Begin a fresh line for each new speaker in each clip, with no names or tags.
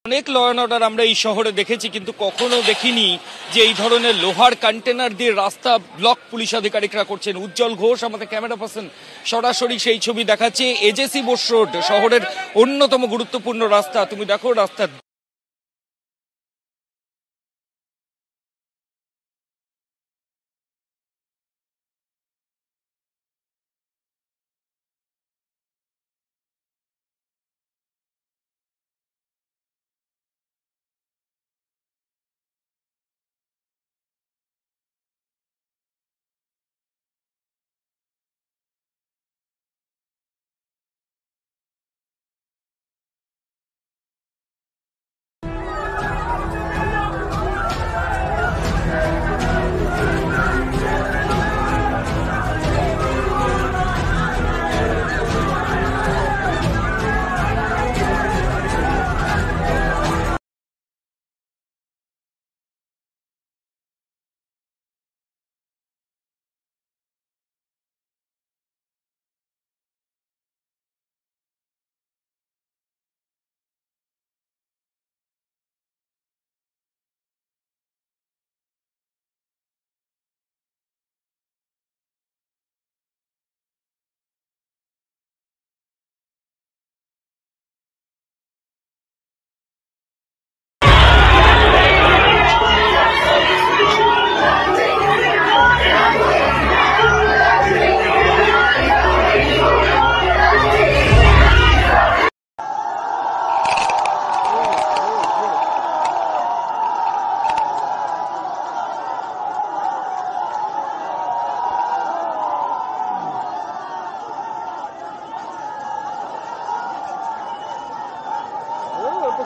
অনেক law and order আমরা এই শহরে দেখেছি, কিন্তু কখনো দেখিনি যে এই ধরনের লোহার কন্টেনার দিয়ে রাস্তা ব্লক পুলিশ আধিকারিকরা করছেন। উজ্জ্বল ঘোষ আমাদের ক্যামেরা পার্সন সরাসরি সেই ছবি দেখাচ্ছে। এজেসি বোস রোড শহরের অন্যতম গুরুত্বপূর্ণ রাস্তা, তুমি দেখো রাস্তা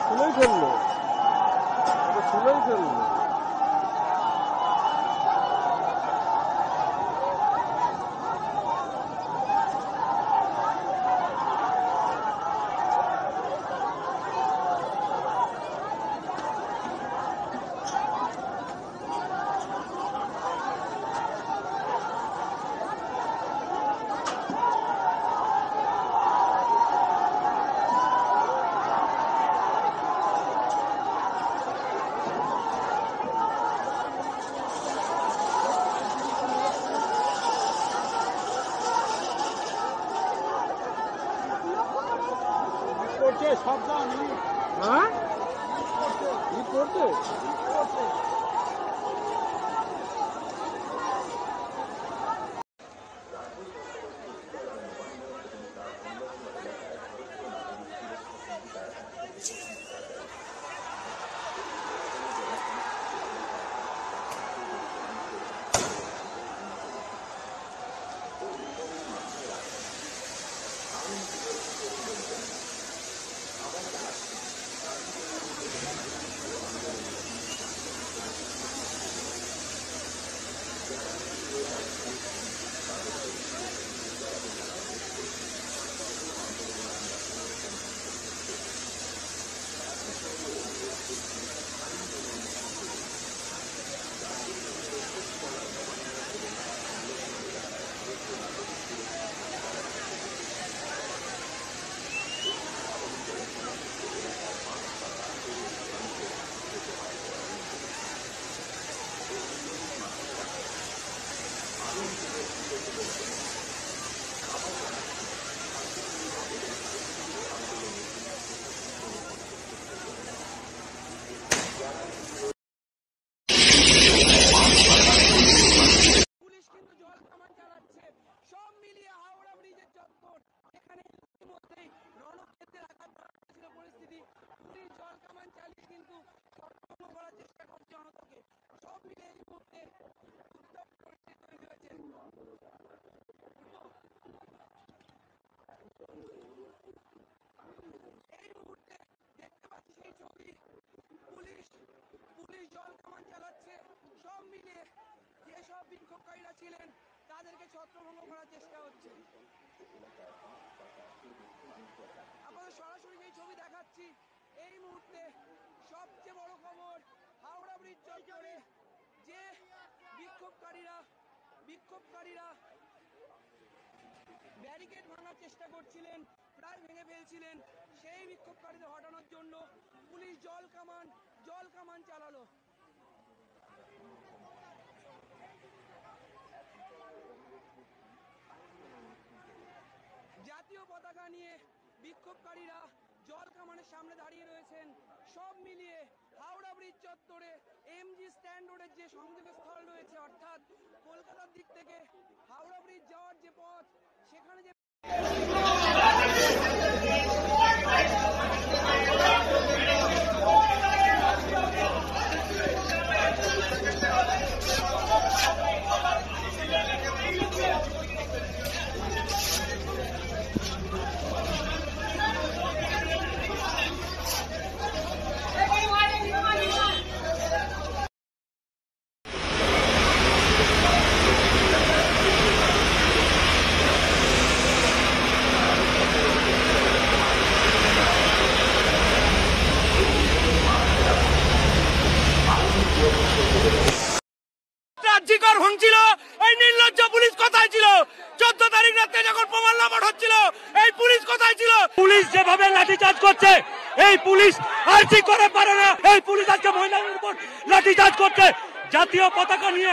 শুনেই ফেললো, শুনেই ফেললো। হ্যাঁ কি করছে?
বিক্ষোভকারীরা ছিলেন তাদেরকে ছত্রভঙ্গ করার চেষ্টা হচ্ছে। আপনাদের সরাসরি যে ছবি দেখাচ্ছি এই মুহূর্তে সবচেয়ে বড় খবর, হাওড়া ব্রিজ চত্বরে যে বিক্ষোভকারীরা ব্যারিকেড ভাঙার চেষ্টা করছিলেন, প্রায় ভেঙে ফেলছিলেন, সেই বিক্ষোভকারীদের হটানোর জন্য পুলিশ জল বিক্ষোভকারীরা জল কামানের সামনে দাঁড়িয়ে রয়েছেন। সব মিলিয়ে হাওড়া ব্রিজ চত্বরে এমজি স্ট্যান্ড রোডের যে সংযোগস্থল রয়েছে, অর্থাৎ কলকাতার দিক থেকে হাওড়া ব্রিজ যাওয়ার যে পথ, সেখানে যে
রাজ্যিকর হুঁছিল, এই নির্লজ্জ পুলিশ কোথায় ছিল? 14 তারিখ রাতে যখন প্রমাণ লাভট হচ্ছিল, এই পুলিশ কোথায় ছিল?
পুলিশ যেভাবে লাঠিচার্জ করছে, এই পুলিশ আর ঠিক করে পারে না। এই পুলিশ আজকে মহিলাদের উপর লাঠিচার্জ করছে, জাতীয় পতাকা নিয়ে।